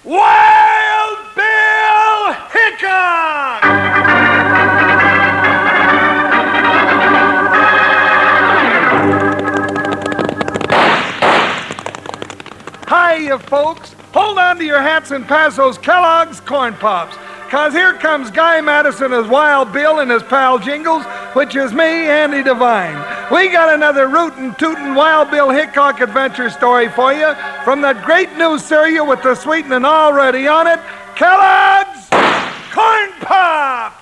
Wild Bill Hickok! Hiya, folks. Hold on to your hats and pass those Kellogg's Corn Pops. 'Cause here comes Guy Madison as Wild Bill and his pal Jingles, which is me, Andy Devine. We got another rootin' tootin' Wild Bill Hickok adventure story for you from that great new cereal with the sweetening already on it, Kellogg's Corn Pops!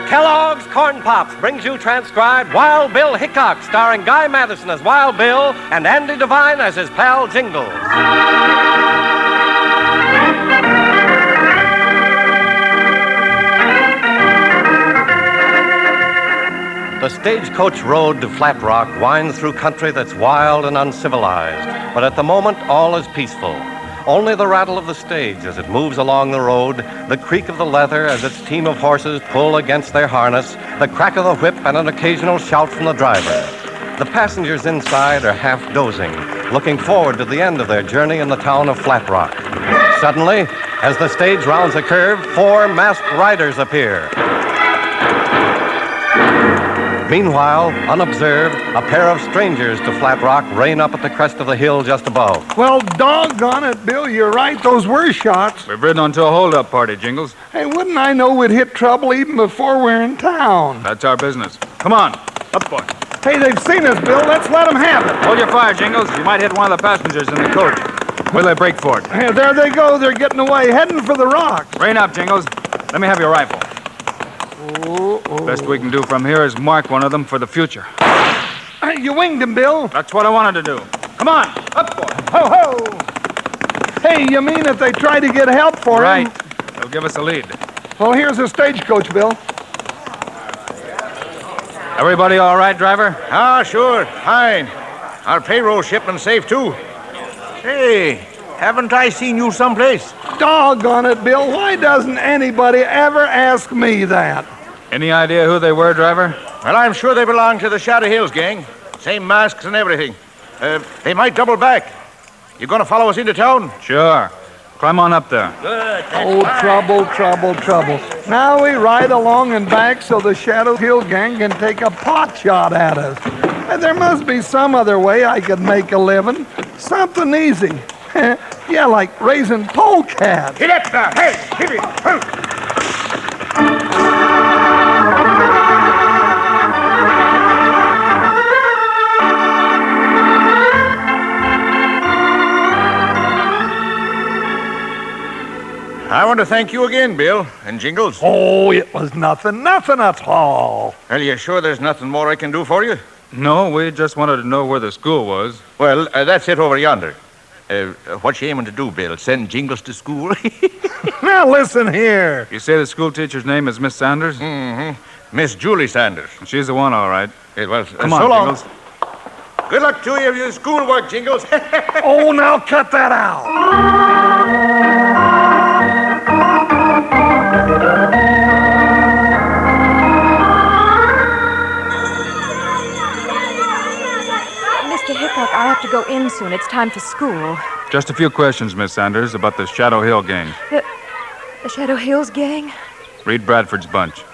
Kellogg's Corn Pops brings you transcribed Wild Bill Hickok, starring Guy Madison as Wild Bill and Andy Devine as his pal Jingles. The stagecoach road to Flat Rock winds through country that's wild and uncivilized, but at the moment all is peaceful. Only the rattle of the stage as it moves along the road, the creak of the leather as its team of horses pull against their harness, the crack of the whip, and an occasional shout from the driver. The passengers inside are half dozing, looking forward to the end of their journey in the town of Flat Rock. Suddenly, as the stage rounds a curve, 4 masked riders appear. Meanwhile, unobserved, a pair of strangers to Flat Rock rein up at the crest of the hill just above. Well, doggone it, Bill, you're right. Those were shots. We've ridden onto a hold-up party, Jingles. Hey, wouldn't I know we'd hit trouble even before we're in town? That's our business. Come on. Up, boy. Hey, they've seen us, Bill. Let's let them have it. Hold your fire, Jingles. You might hit one of the passengers in the coach. Will they break for it? Hey, there they go. They're getting away, heading for the rocks. Rein up, Jingles. Let me have your rifle. Oh. Best we can do from here is mark one of them for the future. Hey, you winged him, Bill. That's what I wanted to do. Come on. Up, boy. Ho, ho. Hey, you mean if they try to get help for him? Right. They'll give us a lead. Well, here's a stagecoach, Bill. Everybody all right, driver? Ah, sure. Fine. Our payroll shipment's safe, too. Hey, haven't I seen you someplace? Doggone it, Bill. Why doesn't anybody ever ask me that? Any idea who they were, driver? Well, I'm sure they belong to the Shadow Hills gang. Same masks and everything. They might double back. You going to follow us into town? Sure. Climb on up there. Good. Oh, trouble, trouble, trouble. Now we ride along and back so the Shadow Hill gang can take a pot shot at us. And there must be some other way I could make a living. Something easy. Yeah, like raising polecats. Get up there. Hey, give it. I want to thank you again, Bill and Jingles. Oh, it was nothing at all. Are you sure there's nothing more I can do for you? No, we just wanted to know where the school was. Well, that's it over yonder. What you aiming to do, Bill? Send Jingles to school? Now, listen here. You say the school teacher's name is Miss Sanders? Mm-hmm. Miss Julie Sanders. She's the one, all right. Well, Come on, so long. Jingles. Good luck to you with your schoolwork, Jingles. Oh, now cut that out. Mr. Hickok, I have to go in soon. It's time for school. Just a few questions, Miss Sanders, about the Shadow Hill gang. The Shadow Hills gang? Reed Bradford's bunch.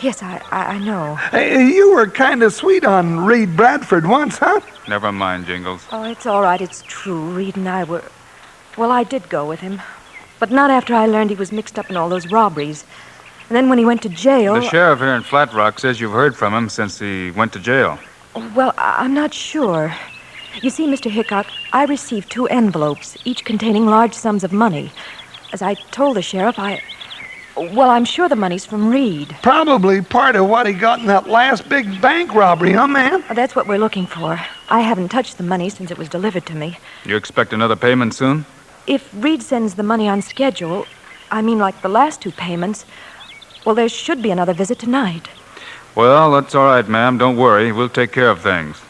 Yes, I know. Hey, you were kind of sweet on Reed Bradford once, huh? Never mind, Jingles. Oh, it's all right. It's true. Reed and I were... Well, I did go with him. But not after I learned he was mixed up in all those robberies. And then when he went to jail... The sheriff here in Flat Rock says you've heard from him since he went to jail. Well, I'm not sure. You see, Mr. Hickok, I received 2 envelopes, each containing large sums of money. As I told the sheriff, Well, I'm sure the money's from Reed. Probably part of what he got in that last big bank robbery, huh, ma'am? That's what we're looking for. I haven't touched the money since it was delivered to me. You expect another payment soon? If Reed sends the money on schedule, I mean like the last 2 payments, well, there should be another visit tonight. Well, that's all right, ma'am. Don't worry. We'll take care of things.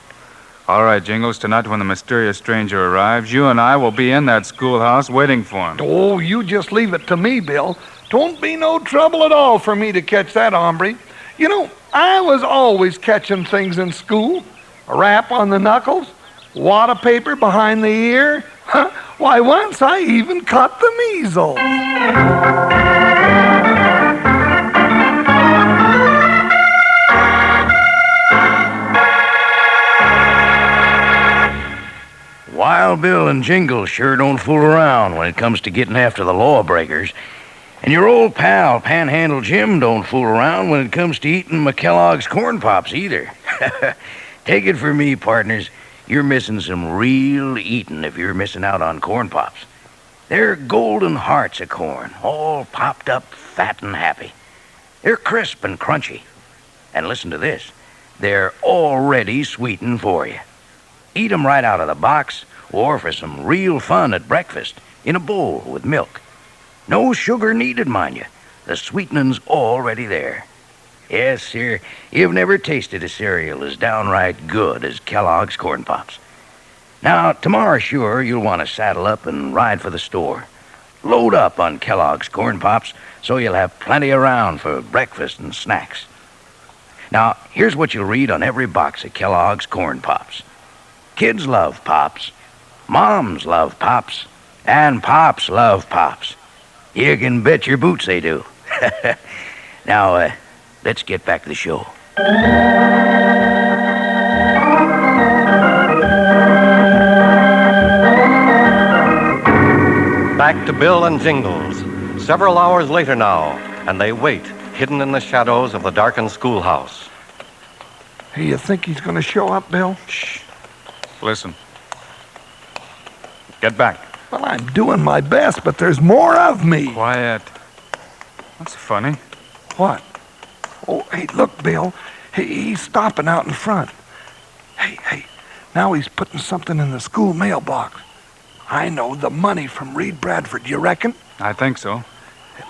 All right, Jingles, tonight when the mysterious stranger arrives, you and I will be in that schoolhouse waiting for him. Oh, you just leave it to me, Bill. Don't be no trouble at all for me to catch that hombre. You know, I was always catching things in school. A rap on the knuckles, wad of paper behind the ear, Why, once I even caught the measles. Wild Bill and Jingles sure don't fool around when it comes to getting after the lawbreakers. And your old pal, Panhandle Jim, don't fool around when it comes to eating McKellogg's corn pops either. Take it from me, partners, you're missing some real eating if you're missing out on corn pops. They're golden hearts of corn, all popped up, fat and happy. They're crisp and crunchy. And listen to this, they're already sweetened for you. Eat 'em right out of the box, or for some real fun at breakfast, in a bowl with milk. No sugar needed, mind you. The sweetening's already there. Yes, sir, you've never tasted a cereal as downright good as Kellogg's Corn Pops. Now, tomorrow, sure, you'll want to saddle up and ride for the store. Load up on Kellogg's Corn Pops so you'll have plenty around for breakfast and snacks. Now, here's what you'll read on every box of Kellogg's Corn Pops. Kids love Pops, moms love Pops, and Pops love Pops. You can bet your boots they do. Now, let's get back to the show. Back to Bill and Jingles. Several hours later now, and they wait, hidden in the shadows of the darkened schoolhouse. Hey, you think he's going to show up, Bill? Shh. Listen. Get back. Well, I'm doing my best, but there's more of me. Quiet. That's funny. What? Oh, hey, look, Bill. He's stopping out in front. Hey, now he's putting something in the school mailbox. I know, the money from Reed Bradford, you reckon? I think so.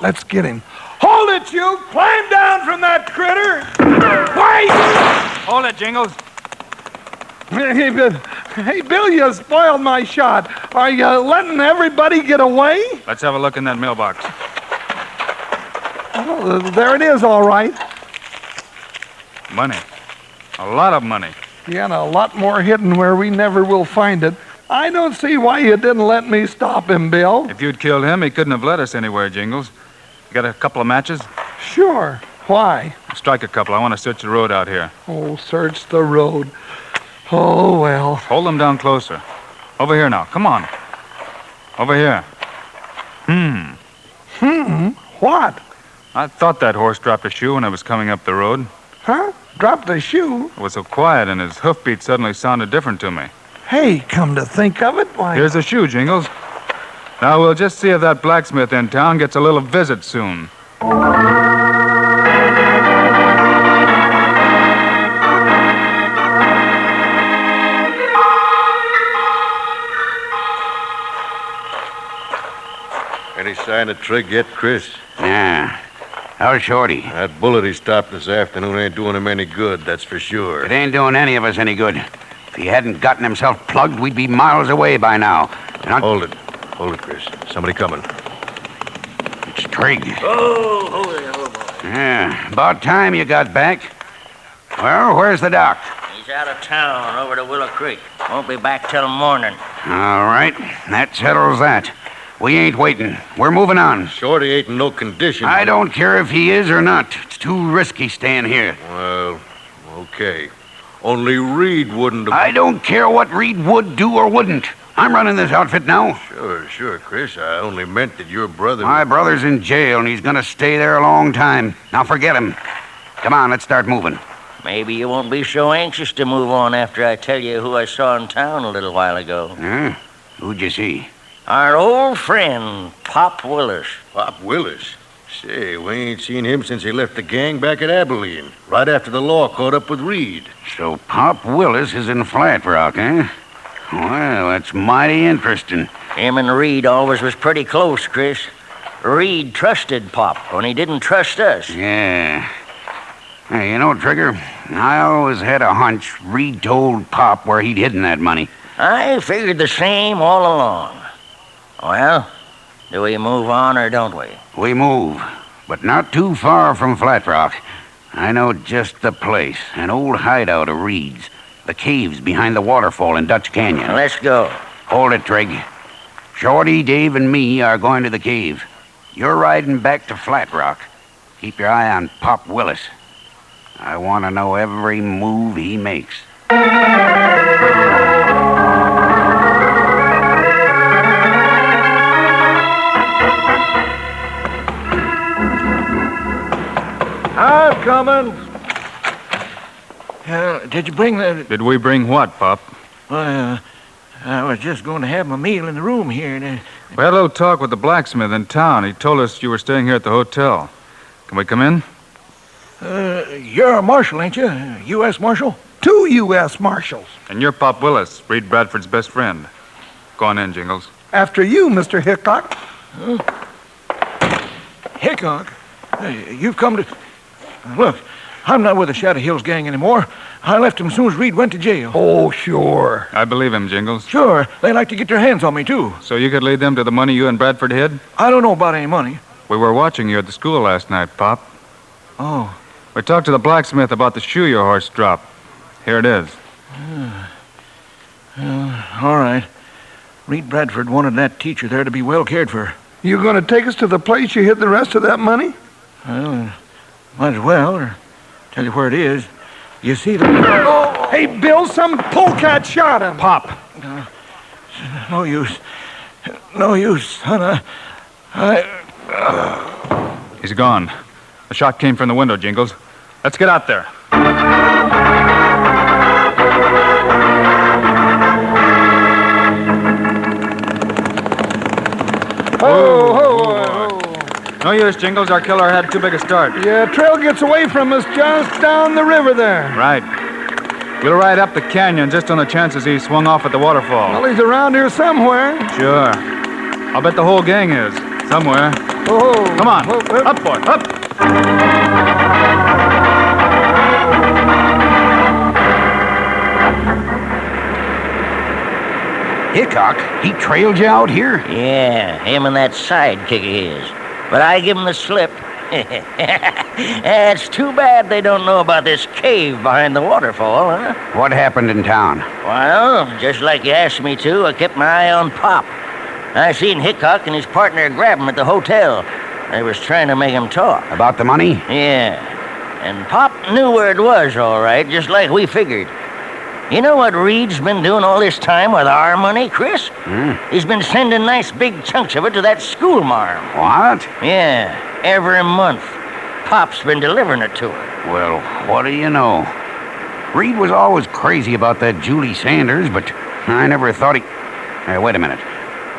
Let's get him. Hold it, you! Climb down from that critter! Wait! Hold it, Jingles. Hey, Bill, you spoiled my shot. Are you letting everybody get away? Let's have a look in that mailbox. Oh, there it is, all right. Money. A lot of money. Yeah, and a lot more hidden where we never will find it. I don't see why you didn't let me stop him, Bill. If you'd killed him, he couldn't have led us anywhere, Jingles. You got a couple of matches? Sure. Why? Strike a couple. I want to search the road out here. Oh, search the road. Oh, well. Hold them down closer. Over here now. Come on. Over here. What? I thought that horse dropped a shoe when I was coming up the road. Huh? Dropped a shoe? It was so quiet, and his hoofbeat suddenly sounded different to me. Hey, come to think of it, why... Here's a shoe, Jingles. Now, we'll just see if that blacksmith in town gets a little visit soon. Any sign of Trigg yet, Chris? Yeah. How's Shorty? That bullet he stopped this afternoon ain't doing him any good, that's for sure. It ain't doing any of us any good. If he hadn't gotten himself plugged, we'd be miles away by now. Hold it, Chris. Somebody coming. It's Trigg. Oh, hold it. Yeah, about time you got back. Well, where's the doc? He's out of town, over to Willow Creek. Won't be back till morning. All right, that settles that. We ain't waiting. We're moving on. Shorty ain't in no condition. I don't care if he is or not. It's too risky staying here. Well, okay. Only Reed wouldn't have... I don't care what Reed would do or wouldn't. I'm running this outfit now. Sure, Chris. I only meant that your brother... My brother's in jail, and he's going to stay there a long time. Now forget him. Come on, let's start moving. Maybe you won't be so anxious to move on after I tell you who I saw in town a little while ago. Huh? Who'd you see? Our old friend, Pop Willis. Pop Willis? Say, we ain't seen him since he left the gang back at Abilene, right after the law caught up with Reed. So Pop Willis is in Flat Rock, eh? Well, that's mighty interesting. Him and Reed always was pretty close, Chris. Reed trusted Pop when he didn't trust us. Yeah. Hey, you know, Trigger, I always had a hunch Reed told Pop where he'd hidden that money. I figured the same all along. Well, do we move on or don't we? We move, but not too far from Flat Rock. I know just the place, an old hideout of Reed's. The caves behind the waterfall in Dutch Canyon. Let's go. Hold it, Trig. Shorty, Dave, and me are going to the cave. You're riding back to Flat Rock. Keep your eye on Pop Willis. I want to know every move he makes. I'm coming. Did you bring the... Did we bring what, Pop? Well, I was just going to have my meal in the room here. We had a little talk with the blacksmith in town. He told us you were staying here at the hotel. Can we come in? You're a marshal, ain't you? U.S. Marshal? 2 U.S. Marshals. And you're Pop Willis, Reed Bradford's best friend. Go on in, Jingles. After you, Mr. Hickok. Hickok? You've come to... Look, I'm not with the Shadow Hills gang anymore. I left him as soon as Reed went to jail. Oh, sure. I believe him, Jingles. Sure. They like to get their hands on me, too. So you could lead them to the money you and Bradford hid? I don't know about any money. We were watching you at the school last night, Pop. Oh. We talked to the blacksmith about the shoe your horse dropped. Here it is. All right. Reed Bradford wanted that teacher there to be well cared for. You going to take us to the place you hid the rest of that money? Well, might as well, or tell you where it is. You see the... Oh, hey, Bill, some polecat shot him. Pop. No use. No use, son. He's gone. The shot came from the window, Jingles. Let's get out there. Ho, ho, ho. No use, Jingles. Our killer had too big a start. Yeah, trail gets away from us just down the river there. Right. We'll ride up the canyon just on the chances he swung off at the waterfall. Well, he's around here somewhere. Sure. I'll bet the whole gang is. Somewhere. Oh, Come on. Up, boy. Up. Hickok, he trailed you out here? Yeah, him and that sidekick of his. But I give him the slip. It's too bad they don't know about this cave behind the waterfall, huh? What happened in town? Well, just like you asked me to, I kept my eye on Pop. I seen Hickok and his partner grab him at the hotel. They was trying to make him talk. About the money? Yeah. And Pop knew where it was, all right, just like we figured. You know what Reed's been doing all this time with our money, Chris? He's been sending nice big chunks of it to that schoolmarm. What? Yeah, every month. Pop's been delivering it to her. Well, what do you know? Reed was always crazy about that Julie Sanders, but I never thought he... Hey, wait a minute.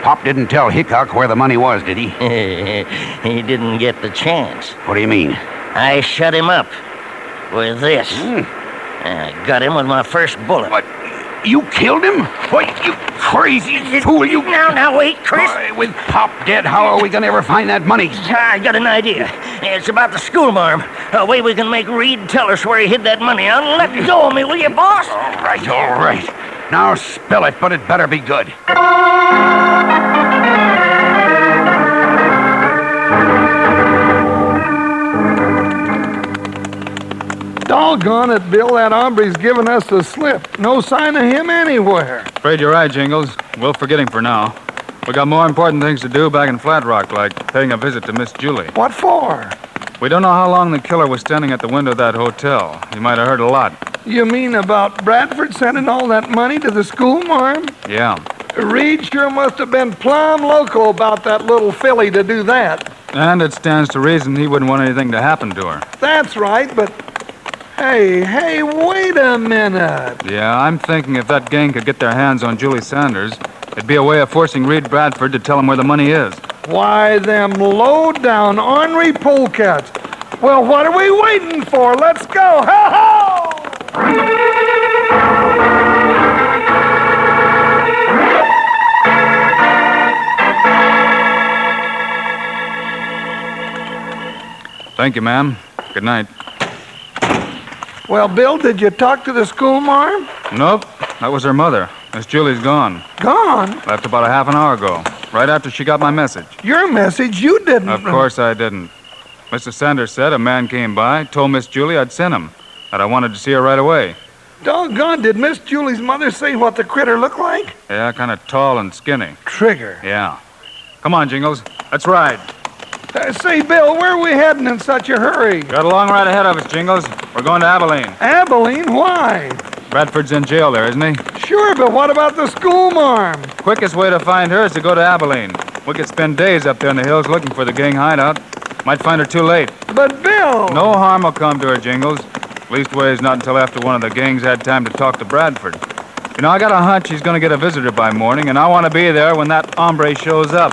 Pop didn't tell Hickok where the money was, did he? He didn't get the chance. What do you mean? I shut him up with this. I got him with my first bullet. What? You killed him? What, you crazy fool, you... Now, wait, Chris. Boy, with Pop dead, how are we going to ever find that money? I got an idea. It's about the schoolmarm. A way we can make Reed tell us where he hid that money. Now, let go of me, will you, boss? All right. Now spill it, but it better be good. Doggone it, Bill, that hombre's given us the slip. No sign of him anywhere. Afraid you're right, Jingles. We'll forget him for now. We got more important things to do back in Flat Rock, like paying a visit to Miss Julie. What for? We don't know how long the killer was standing at the window of that hotel. He might have heard a lot. You mean about Bradford sending all that money to the schoolmarm? Yeah. Reed sure must have been plumb loco about that little filly to do that. And it stands to reason he wouldn't want anything to happen to her. That's right, but... Hey, wait a minute. Yeah, I'm thinking if that gang could get their hands on Julie Sanders, it'd be a way of forcing Reed Bradford to tell him where the money is. Why, them low-down, ornery polecats. Well, what are we waiting for? Let's go. Ho-ho! Thank you, ma'am. Good night. Well, Bill, did you talk to the schoolmarm? Nope. That was her mother. Miss Julie's gone. Gone? Left about a half an hour ago, right after she got my message. Your message? You didn't... Of course I didn't. Mr. Sanders said a man came by, told Miss Julie I'd sent him, that I wanted to see her right away. Doggone, did Miss Julie's mother say what the critter looked like? Yeah, kind of tall and skinny. Trigger. Yeah. Come on, Jingles. Let's ride. Say, Bill, where are we heading in such a hurry? Got a long ride ahead of us, Jingles. We're going to Abilene. Abilene? Why? Bradford's in jail there, isn't he? Sure, but what about the schoolmarm? Quickest way to find her is to go to Abilene. We could spend days up there in the hills looking for the gang hideout. Might find her too late. But, Bill... No harm will come to her, Jingles. Leastways, not until after one of the gangs had time to talk to Bradford. You know, I got a hunch he's going to get a visitor by morning, and I want to be there when that hombre shows up.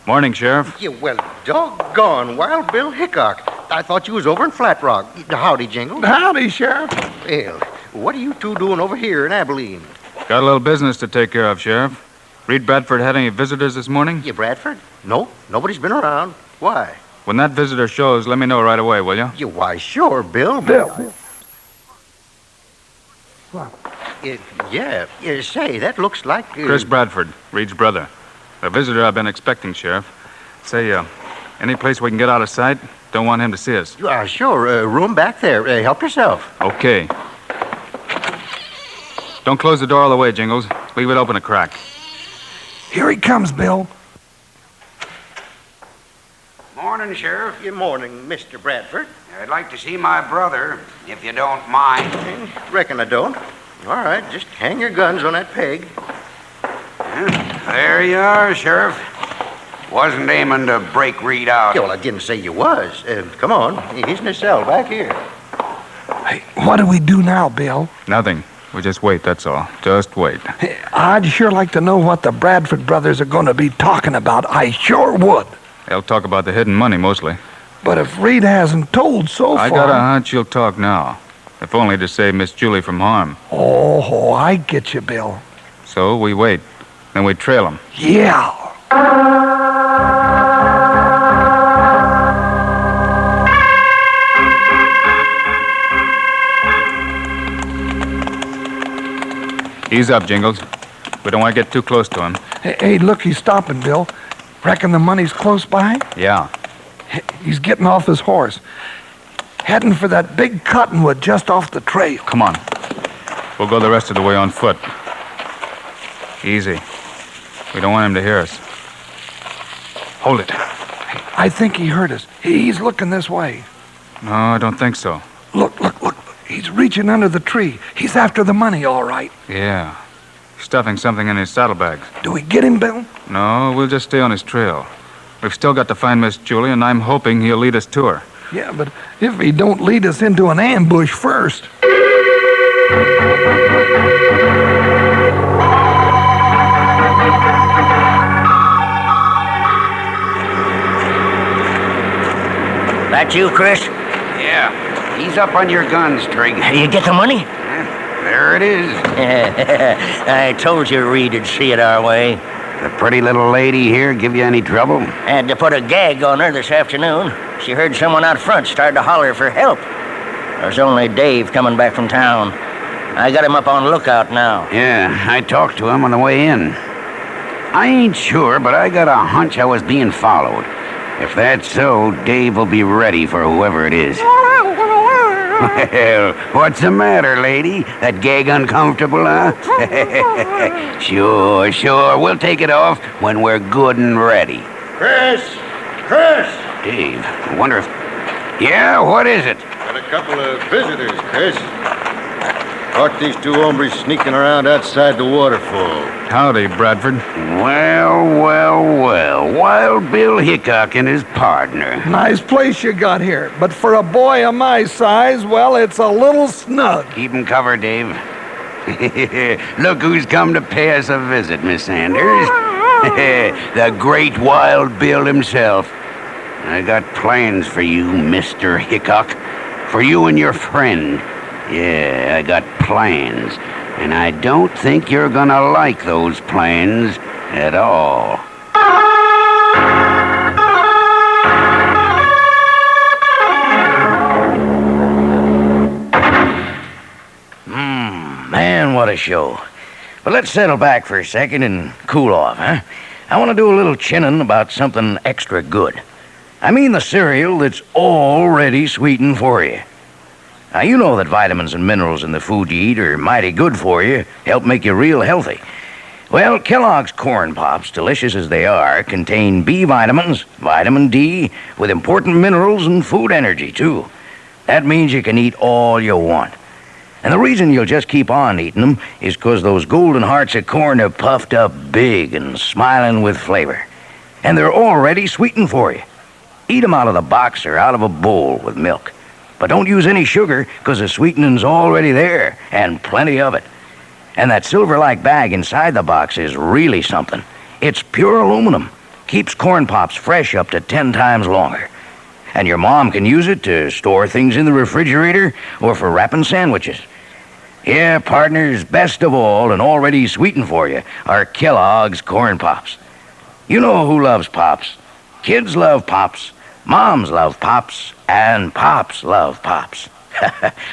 Morning, Sheriff. Yeah, well, doggone, Wild Bill Hickok. I thought you was over in Flat Rock. Howdy, Jingles. Howdy, Sheriff. Well, what are you two doing over here in Abilene? Got a little business to take care of, Sheriff. Reed Bradford had any visitors this morning? Yeah, Bradford? No, nobody's been around. Why? When that visitor shows, let me know right away, will you? Yeah, why, sure, Bill. Bill. Yeah, say, that looks like... Chris Bradford, Reed's brother. The visitor I've been expecting, Sheriff. Say, any place we can get out of sight? Don't want him to see us. Sure. Room back there. Help yourself. Okay. Don't close the door all the way, Jingles. Leave it open a crack. Here he comes, Bill. Morning, Sheriff. Good morning, Mr. Bradford. I'd like to see my brother, if you don't mind. Reckon I don't. All right, just hang your guns on that peg. There you are, Sheriff. Wasn't aiming to break Reed out. Yeah, well, I didn't say you was. Come on. He's in his cell back here. Hey, what do we do now, Bill? Nothing. We just wait, that's all. Just wait. Hey, I'd sure like to know what the Bradford brothers are going to be talking about. I sure would. They'll talk about the hidden money, mostly. But if Reed hasn't told so far... I got a hunch you'll talk now. If only to save Miss Julie from harm. Oh, I get you, Bill. So we wait. Then we trail him. Yeah. Ease up, Jingles. We don't want to get too close to him. Hey, look, he's stopping, Bill. Reckon the money's close by? Yeah. He's getting off his horse. Heading for that big cottonwood just off the trail. Come on. We'll go the rest of the way on foot. Easy. We don't want him to hear us. Hold it. I think he heard us. He's looking this way. No, I don't think so. Look. He's reaching under the tree. He's after the money, all right. Yeah. Stuffing something in his saddlebags. Do we get him, Bill? No, we'll just stay on his trail. We've still got to find Miss Julie, and I'm hoping he'll lead us to her. Yeah, but if he don't lead us into an ambush first... That you, Chris? Yeah. Ease up on your guns, Trig. You get the money? There it is. I told you Reed'd see it our way. The pretty little lady here give you any trouble? Had to put a gag on her this afternoon. She heard someone out front start to holler for help. There's only Dave coming back from town. I got him up on lookout now. Yeah, I talked to him on the way in. I ain't sure, but I got a hunch I was being followed. If that's so, Dave will be ready for whoever it is. Well, what's the matter, lady? That gag uncomfortable, huh? Sure. We'll take it off when we're good and ready. Chris! Dave, I wonder if... Yeah, what is it? Got a couple of visitors, Chris. Caught these two hombres sneaking around outside the waterfall. Howdy, Bradford. Well. Wild Bill Hickok and his partner. Nice place you got here. But for a boy of my size, well, it's a little snug. Keep 'em covered, Dave. Look who's come to pay us a visit, Miss Sanders. The great Wild Bill himself. I got plans for you, Mr. Hickok. For you and your friend. Yeah, I got plans. And I don't think you're gonna like those plans at all. Man, what a show. But let's settle back for a second and cool off, huh? I want to do a little chinning about something extra good. I mean the cereal that's already sweetened for you. Now, you know that vitamins and minerals in the food you eat are mighty good for you, help make you real healthy. Well, Kellogg's Corn Pops, delicious as they are, contain B vitamins, vitamin D, with important minerals and food energy, too. That means you can eat all you want. And the reason you'll just keep on eating them is because those golden hearts of corn are puffed up big and smiling with flavor. And they're already sweetened for you. Eat them out of the box or out of a bowl with milk. But don't use any sugar, because the sweetening's already there, and plenty of it. And that silver-like bag inside the box is really something. It's pure aluminum. Keeps Corn Pops fresh up to 10 times longer. And your mom can use it to store things in the refrigerator or for wrapping sandwiches. Yeah, partners, best of all, and already sweetened for you, are Kellogg's Corn Pops. You know who loves Pops. Kids love Pops, moms love Pops, and Pops love Pops.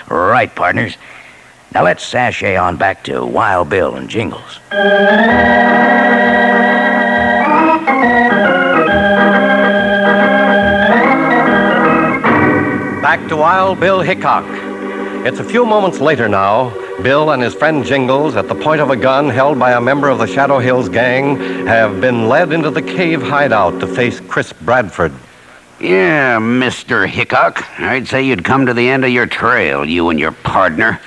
Right, partners. Now let's sashay on back to Wild Bill and Jingles. Back to Wild Bill Hickok. It's a few moments later now. Bill and his friend Jingles, at the point of a gun held by a member of the Shadow Hills gang, have been led into the cave hideout to face Chris Bradford. Yeah, Mr. Hickok. I'd say you'd come to the end of your trail, you and your partner.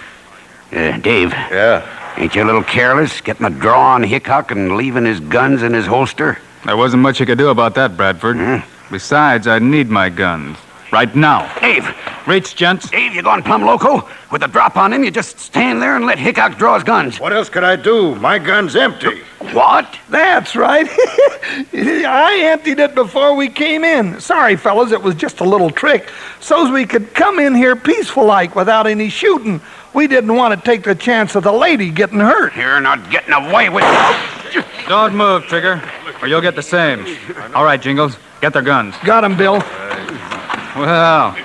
Dave. Yeah? Ain't you a little careless, getting the draw on Hickok and leaving his guns in his holster? There wasn't much you could do about that, Bradford. Besides, I need my guns. Right now. Dave! Reach, gents. Dave, you gone plumb loco? With the drop on him, you just stand there and let Hickok draw his guns. What else could I do? My gun's empty. What? That's right. I emptied it before we came in. Sorry, fellas, it was just a little trick. So's we could come in here peaceful-like without any shooting. We didn't want to take the chance of the lady getting hurt. You're not getting away with it. Don't move, Trigger, or you'll get the same. All right, Jingles, get their guns. Got him, Bill. Well,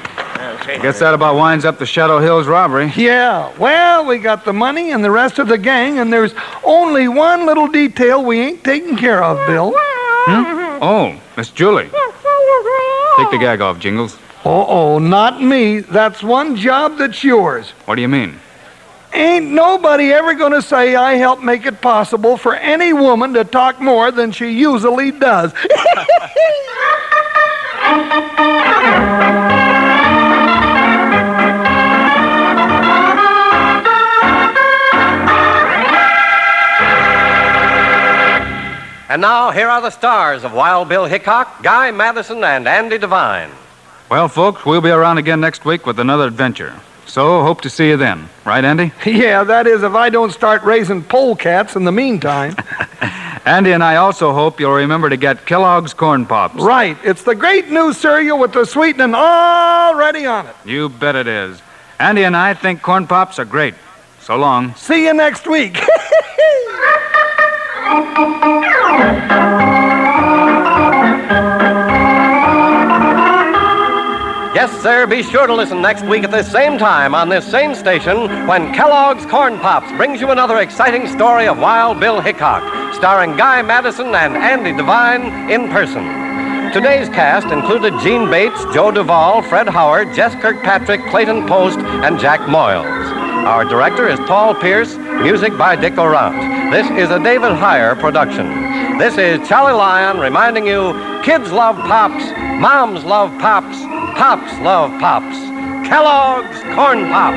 guess that about winds up the Shadow Hills robbery. Yeah, well, we got the money and the rest of the gang, and there's only one little detail we ain't taken care of, Bill. Oh, Miss Julie. Take the gag off, Jingles. Oh, not me. That's one job that's yours. What do you mean? Ain't nobody ever gonna say I helped make it possible for any woman to talk more than she usually does. And now, here are the stars of Wild Bill Hickok, Guy Madison, and Andy Devine. Well, folks, we'll be around again next week with another adventure. So, hope to see you then. Right, Andy? Yeah, that is if I don't start raising polecats in the meantime. Andy and I also hope you'll remember to get Kellogg's Corn Pops. Right. It's the great new cereal with the sweetening already on it. You bet it is. Andy and I think Corn Pops are great. So long. See you next week. Yes, sir, be sure to listen next week at this same time on this same station when Kellogg's Corn Pops brings you another exciting story of Wild Bill Hickok, starring Guy Madison and Andy Devine in person. Today's cast included Gene Bates, Joe Duvall, Fred Howard, Jess Kirkpatrick, Clayton Post, and Jack Moyles. Our director is Paul Pierce, music by Dick Orant. This is a David Heyer production. This is Charlie Lyon reminding you, kids love Pops, moms love Pops, Pops love Pops. Kellogg's Corn Pops.